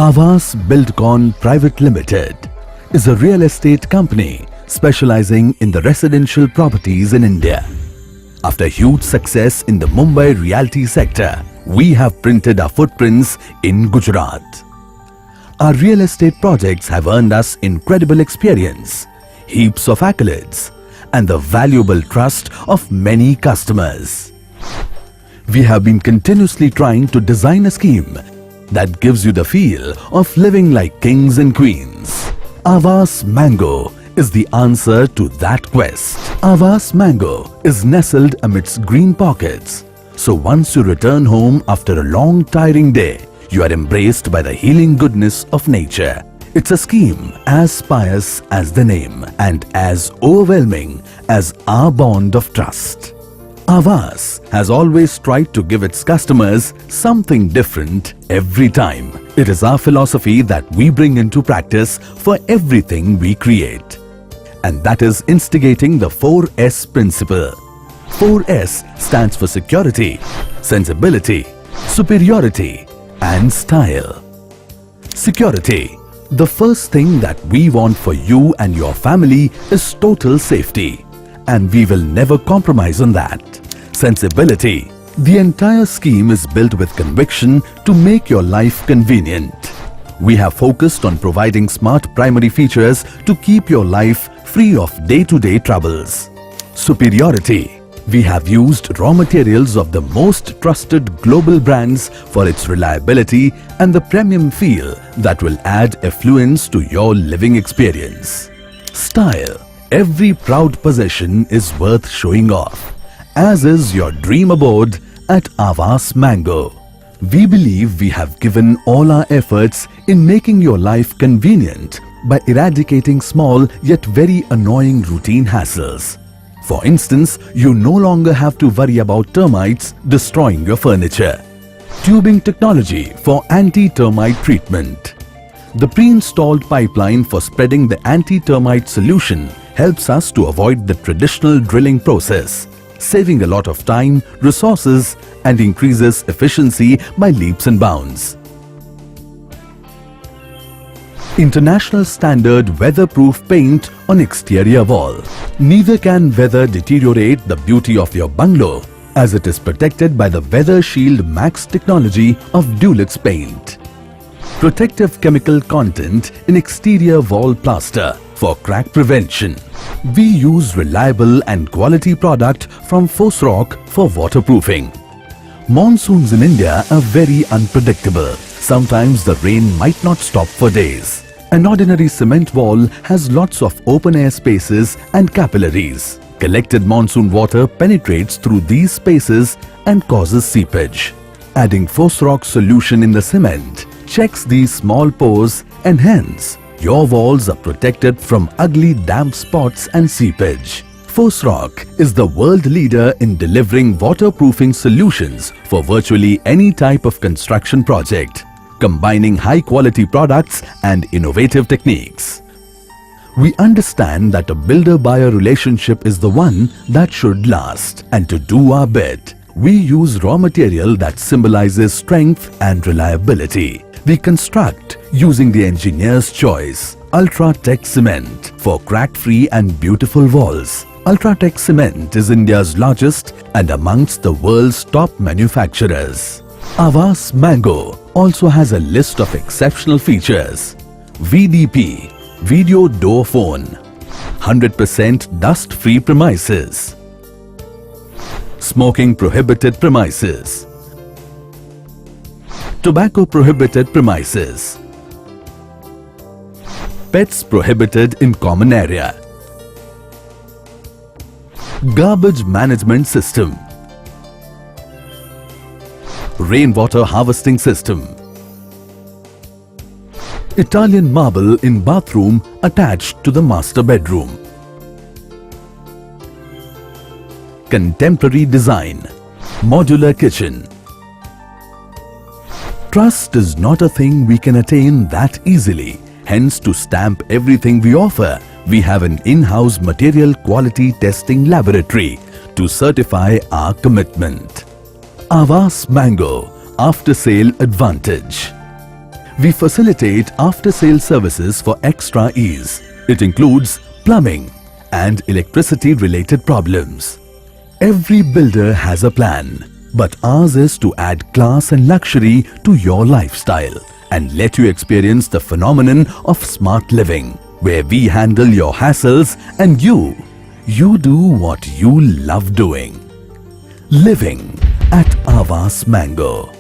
Aavas Buildcon Private Limited is a real estate company specializing in the residential properties in India. After huge success in the Mumbai realty sector, we have printed our footprints in Gujarat. Our real estate projects have earned us incredible experience, heaps of accolades, and the valuable trust of many customers. We have been continuously trying to design a scheme that gives you the feel of living like kings and queens. Aavas Mango is the answer to that quest. Aavas Mango is nestled amidst green pockets. So once you return home after a long tiring day, you are embraced by the healing goodness of nature. It's a scheme as pious as the name and as overwhelming as our bond of trust. Aavas has always tried to give its customers something different every time. It is our philosophy that we bring into practice for everything we create. And that is instigating the 4S principle. 4S stands for security, sensibility, superiority, and style. Security. The first thing that we want for you and your family is total safety. And we will never compromise on that. Sensibility. The entire scheme is built with conviction to make your life convenient. We have focused on providing smart primary features to keep your life free of day-to-day troubles. Superiority. We have used raw materials of the most trusted global brands for its reliability and the premium feel that will add affluence to your living experience. Style. Every proud possession is worth showing off, as is your dream abode at Aavas Mango. We believe we have given all our efforts in making your life convenient by eradicating small yet very annoying routine hassles. For instance, you no longer have to worry about termites destroying your furniture. Tubing technology for anti-termite treatment. The pre-installed pipeline for spreading the anti-termite solution helps us to avoid the traditional drilling process, saving a lot of time, resources, and increases efficiency by leaps and bounds. International standard weatherproof paint on exterior wall. Neither can weather deteriorate the beauty of your bungalow, as it is protected by the Weather Shield Max technology of Dulux paint. Protective chemical content in exterior wall plaster for crack prevention. We use reliable and quality product from Fosroc for waterproofing. Monsoons in India are very unpredictable. Sometimes the rain might not stop for days. An ordinary cement wall has lots of open air spaces and capillaries. Collected monsoon water penetrates through these spaces and causes seepage. Adding Fosroc solution in the cement checks these small pores and hence your walls are protected from ugly damp spots and seepage. Fosroc is the world leader in delivering waterproofing solutions for virtually any type of construction project, combining high-quality products and innovative techniques. We understand that a builder-buyer relationship is the one that should last, and to do our bit, we use raw material that symbolizes strength and reliability. We construct using the engineer's choice, Ultratech Cement, for crack-free and beautiful walls. Ultratech Cement is India's largest and amongst the world's top manufacturers. Aavas Mango also has a list of exceptional features. VDP, Video Door Phone, 100% dust-free premises, smoking prohibited premises, tobacco prohibited premises, pets prohibited in common area, garbage management system, rainwater harvesting system, Italian marble in bathroom attached to the master bedroom, contemporary design, modular kitchen. Trust is not a thing we can attain that easily. Hence, to stamp everything we offer, we have an in-house material quality testing laboratory to certify our commitment. Aavas Mango After Sale Advantage. We facilitate after-sale services for extra ease. It includes plumbing and electricity-related problems. Every builder has a plan, but ours is to add class and luxury to your lifestyle and let you experience the phenomenon of smart living, where we handle your hassles and you do what you love doing. Living at Aavas Mango.